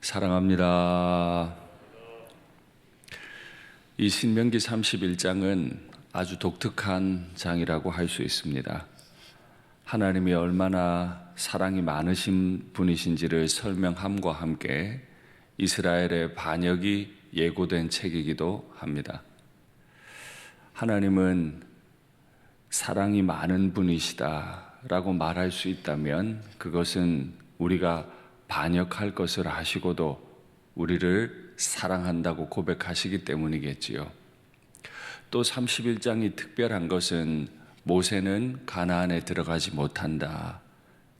사랑합니다. 이 신명기 31장은 아주 독특한 장이라고 할 수 있습니다. 하나님이 얼마나 사랑이 많으신 분이신지를 설명함과 함께 이스라엘의 반역이 예고된 책이기도 합니다. 하나님은 사랑이 많은 분이시다라고 말할 수 있다면 그것은 우리가 반역할 것을 아시고도 우리를 사랑한다고 고백하시기 때문이겠지요. 또 31장이 특별한 것은 모세는 가나안에 들어가지 못한다,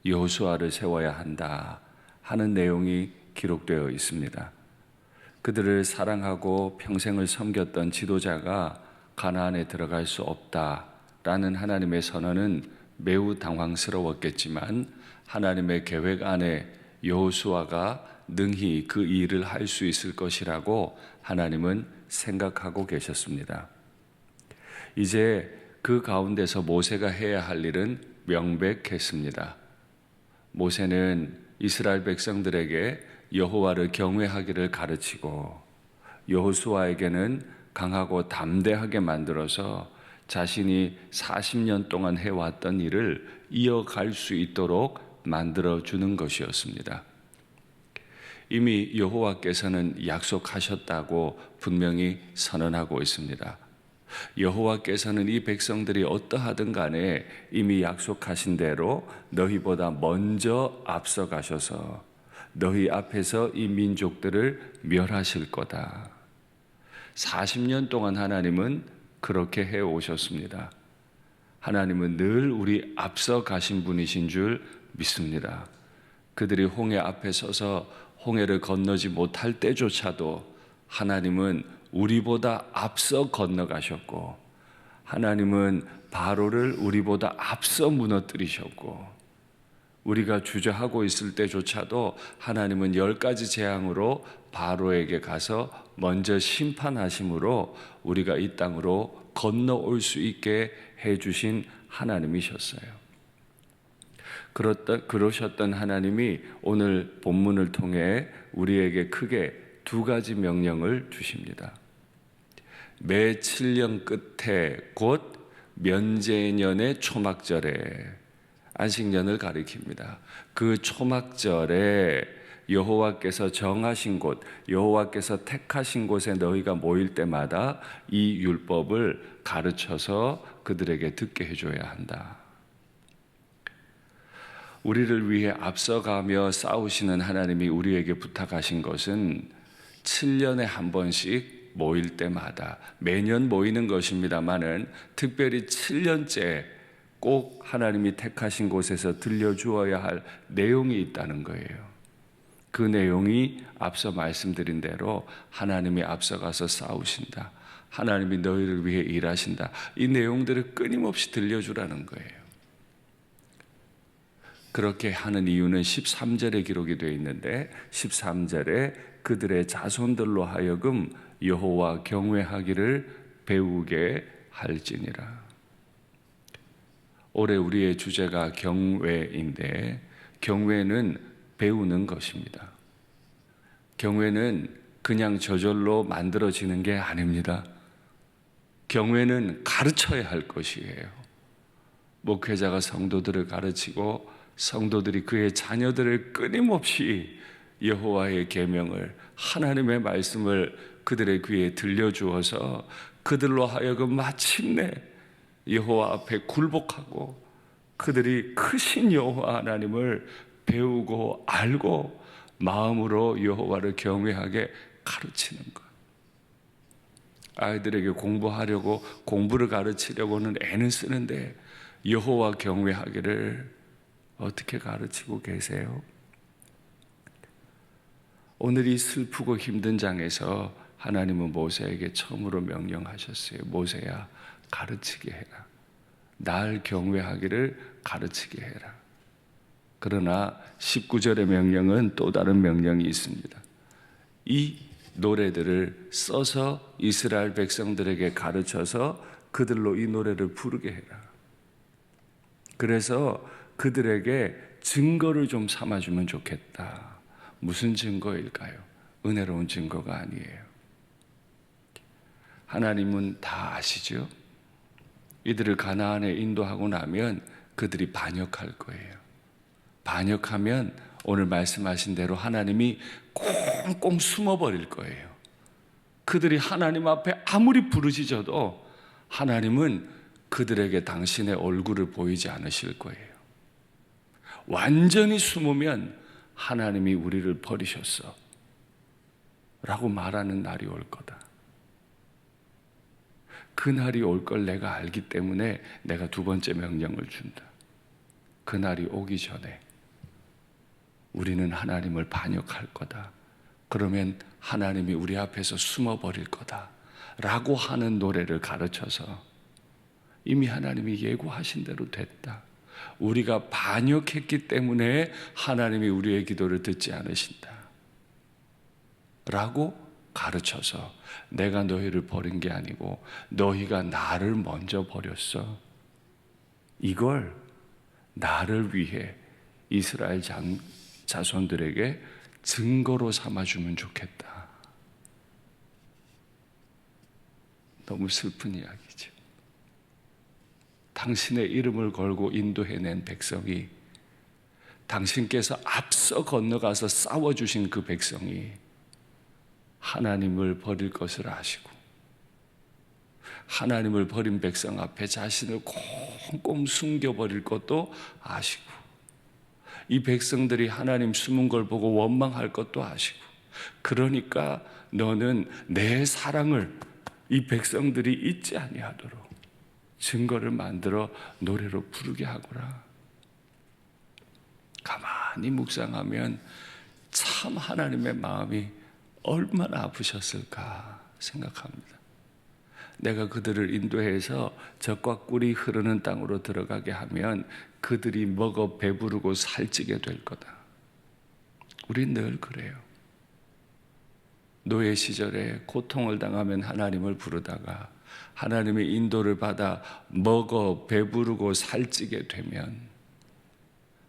여호수아를 세워야 한다 하는 내용이 기록되어 있습니다. 그들을 사랑하고 평생을 섬겼던 지도자가 가나안에 들어갈 수 없다라는 하나님의 선언은 매우 당황스러웠겠지만 하나님의 계획 안에 여호수아가 능히 그 일을 할 수 있을 것이라고 하나님은 생각하고 계셨습니다. 이제 그 가운데서 모세가 해야 할 일은 명백했습니다. 모세는 이스라엘 백성들에게 여호와를 경외하기를 가르치고 여호수아에게는 강하고 담대하게 만들어서 자신이 40년 동안 해왔던 일을 이어갈 수 있도록 만들어주는 것이었습니다. 이미 여호와께서는 약속하셨다고 분명히 선언하고 있습니다. 여호와께서는 이 백성들이 어떠하든 간에 이미 약속하신 대로 너희보다 먼저 앞서가셔서 너희 앞에서 이 민족들을 멸하실 거다. 40년 동안 하나님은 그렇게 해오셨습니다. 하나님은 늘 우리 앞서 가신 분이신 줄 믿습니다. 그들이 홍해 앞에 서서 홍해를 건너지 못할 때조차도 하나님은 우리보다 앞서 건너가셨고, 하나님은 바로를 우리보다 앞서 무너뜨리셨고, 우리가 주저하고 있을 때조차도 하나님은 10가지 재앙으로 바로에게 가서 먼저 심판하심으로 우리가 이 땅으로 건너올 수 있게 해주신 하나님이셨어요. 그러셨던 하나님이 오늘 본문을 통해 우리에게 크게 2가지 명령을 주십니다. 매 7년 끝에 곧 면제년의 초막절에, 안식년을 가리킵니다. 그 초막절에 여호와께서 정하신 곳, 여호와께서 택하신 곳에 너희가 모일 때마다 이 율법을 가르쳐서 그들에게 듣게 해줘야 한다. 우리를 위해 앞서가며 싸우시는 하나님이 우리에게 부탁하신 것은 7년에 한 번씩 모일 때마다, 매년 모이는 것입니다마는 특별히 7년째 꼭 하나님이 택하신 곳에서 들려주어야 할 내용이 있다는 거예요. 그 내용이 앞서 말씀드린 대로 하나님이 앞서가서 싸우신다, 하나님이 너희를 위해 일하신다, 이 내용들을 끊임없이 들려주라는 거예요. 그렇게 하는 이유는 13절에 기록이 되어 있는데 13절에 그들의 자손들로 하여금 여호와 경외하기를 배우게 할지니라. 올해 우리의 주제가 경외인데, 경외는 배우는 것입니다. 경외는 그냥 저절로 만들어지는 게 아닙니다. 경외는 가르쳐야 할 것이에요. 목회자가 성도들을 가르치고 성도들이 그의 자녀들을 끊임없이 여호와의 계명을, 하나님의 말씀을 그들의 귀에 들려주어서 그들로 하여금 마침내 여호와 앞에 굴복하고 그들이 크신 여호와 하나님을 배우고 알고 마음으로 여호와를 경외하게 가르치는 것. 아이들에게 공부하려고, 공부를 가르치려고는 애는 쓰는데 여호와 경외하기를 어떻게 가르치고 계세요? 오늘 이 슬프고 힘든 장에서 하나님은 모세에게 처음으로 명령하셨어요. 모세야, 가르치게 해라. 날 경외하기를 가르치게 해라. 그러나 19절의 명령은 또 다른 명령이 있습니다. 이 노래들을 써서 이스라엘 백성들에게 가르쳐서 그들로 이 노래를 부르게 해라. 그래서 그들에게 증거를 좀 삼아주면 좋겠다. 무슨 증거일까요? 은혜로운 증거가 아니에요. 하나님은 다 아시죠? 이들을 가나안에 인도하고 나면 그들이 반역할 거예요. 반역하면 오늘 말씀하신 대로 하나님이 꽁꽁 숨어버릴 거예요. 그들이 하나님 앞에 아무리 부르짖어도 하나님은 그들에게 당신의 얼굴을 보이지 않으실 거예요. 완전히 숨으면 하나님이 우리를 버리셨어 라고 말하는 날이 올 거다. 그 날이 올 걸 내가 알기 때문에 내가 두 번째 명령을 준다. 그 날이 오기 전에 우리는 하나님을 반역할 거다. 그러면 하나님이 우리 앞에서 숨어버릴 거다 라고 하는 노래를 가르쳐서 이미 하나님이 예고하신 대로 됐다. 우리가 반역했기 때문에 하나님이 우리의 기도를 듣지 않으신다 라고 가르쳐서 내가 너희를 버린 게 아니고 너희가 나를 먼저 버렸어. 이걸 나를 위해 이스라엘 자손들에게 증거로 삼아주면 좋겠다. 너무 슬픈 이야기죠. 당신의 이름을 걸고 인도해낸 백성이, 당신께서 앞서 건너가서 싸워주신 그 백성이 하나님을 버릴 것을 아시고 하나님을 버린 백성 앞에 자신을 꽁꽁 숨겨버릴 것도 아시고 이 백성들이 하나님 숨은 걸 보고 원망할 것도 아시고 그러니까 너는 내 사랑을 이 백성들이 잊지 아니하도록 증거를 만들어 노래로 부르게 하거라. 가만히 묵상하면 참 하나님의 마음이 얼마나 아프셨을까 생각합니다. 내가 그들을 인도해서 젖과 꿀이 흐르는 땅으로 들어가게 하면 그들이 먹어 배부르고 살찌게 될 거다. 우린 늘 그래요. 노예 시절에 고통을 당하면 하나님을 부르다가 하나님의 인도를 받아 먹어 배부르고 살찌게 되면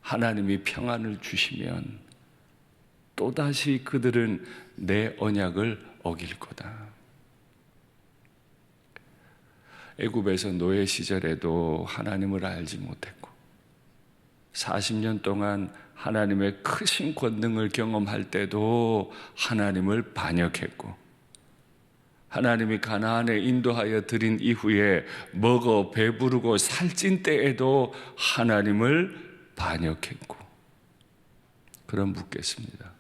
하나님이 평안을 주시면 또다시 그들은 내 언약을 어길 거다. 애굽에서 노예 시절에도 하나님을 알지 못했고 40년 동안 하나님의 크신 권능을 경험할 때도 하나님을 반역했고 하나님이 가나안에 인도하여 드린 이후에 먹어 배부르고 살찐 때에도 하나님을 반역했고 그럼 묻겠습니다.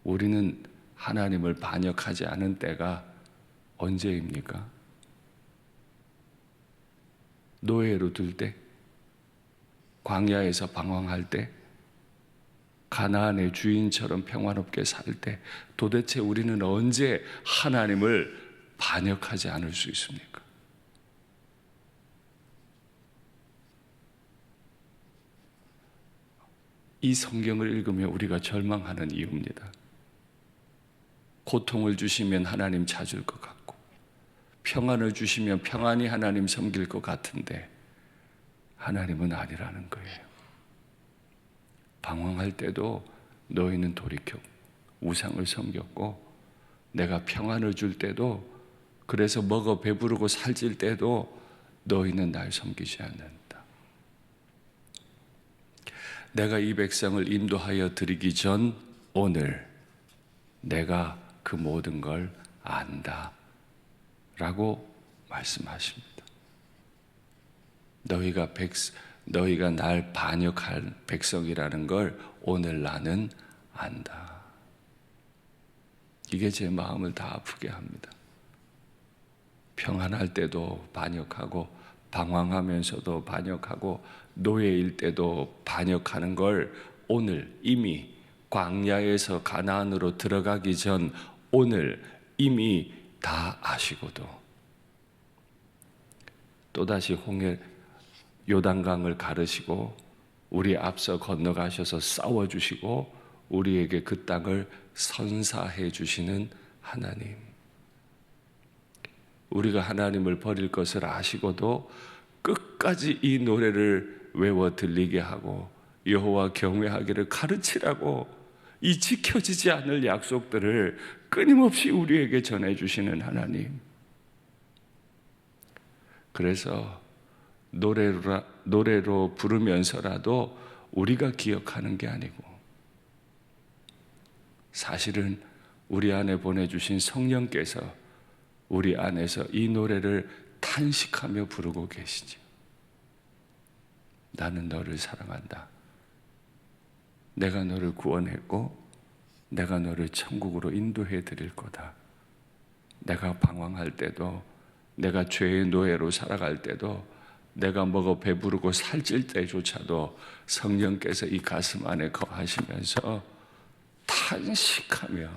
우리는 하나님을 반역하지 않은 때가 언제입니까? 노예로 둘 때? 광야에서 방황할 때? 가나안의 주인처럼 평화롭게 살 때? 도대체 우리는 언제 하나님을 반역하지 않을 수 있습니까? 이 성경을 읽으며 우리가 절망하는 이유입니다. 고통을 주시면 하나님 찾을 것 같고 평안을 주시면 평안히 하나님 섬길 것 같은데 하나님은 아니라는 거예요. 방황할 때도 너희는 돌이켜 우상을 섬겼고 내가 평안을 줄 때도 그래서 먹어 배부르고 살찔 때도 너희는 날 섬기지 않는다. 내가 이 백성을 인도하여 드리기 전 오늘 내가 그 모든 걸 안다 라고 말씀하십니다. 너희가 날 반역할 백성이라는 걸 오늘 나는 안다. 이게 제 마음을 다 아프게 합니다. 평안할 때도 반역하고 방황하면서도 반역하고 노예일 때도 반역하는 걸 오늘 이미 광야에서 가나안으로 들어가기 전 오늘 이미 다 아시고도 또다시 요단강을 가르시고 우리 앞서 건너가셔서 싸워주시고 우리에게 그 땅을 선사해 주시는 하나님. 우리가 하나님을 버릴 것을 아시고도 끝까지 이 노래를 외워 들리게 하고 여호와 경외하기를 가르치라고 이 지켜지지 않을 약속들을 끊임없이 우리에게 전해주시는 하나님. 그래서 노래로 부르면서라도 우리가 기억하는 게 아니고 사실은 우리 안에 보내주신 성령께서 우리 안에서 이 노래를 탄식하며 부르고 계시지. 나는 너를 사랑한다. 내가 너를 구원했고 내가 너를 천국으로 인도해 드릴 거다. 내가 방황할 때도, 내가 죄의 노예로 살아갈 때도, 내가 먹어 배부르고 살찔 때조차도 성령께서 이 가슴 안에 거하시면서 탄식하며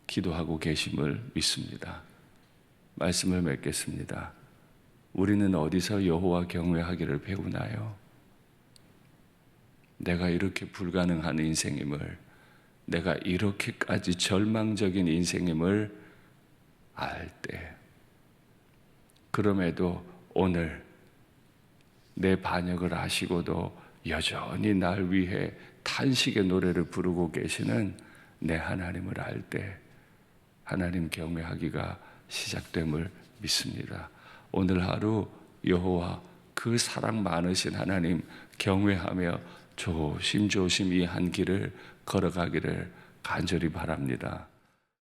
기도하고 계심을 믿습니다. 말씀을 맺겠습니다. 우리는 어디서 여호와 경외하기를 배우나요? 내가 이렇게 불가능한 인생임을, 내가 이렇게까지 절망적인 인생임을 알 때, 그럼에도 오늘 내 반역을 아시고도 여전히 날 위해 탄식의 노래를 부르고 계시는 내 하나님을 알 때 하나님 경외하기가 시작됨을 믿습니다. 오늘 하루 여호와 그 사랑 많으신 하나님 경외하며 조심조심 이 한 길을 걸어가기를 간절히 바랍니다.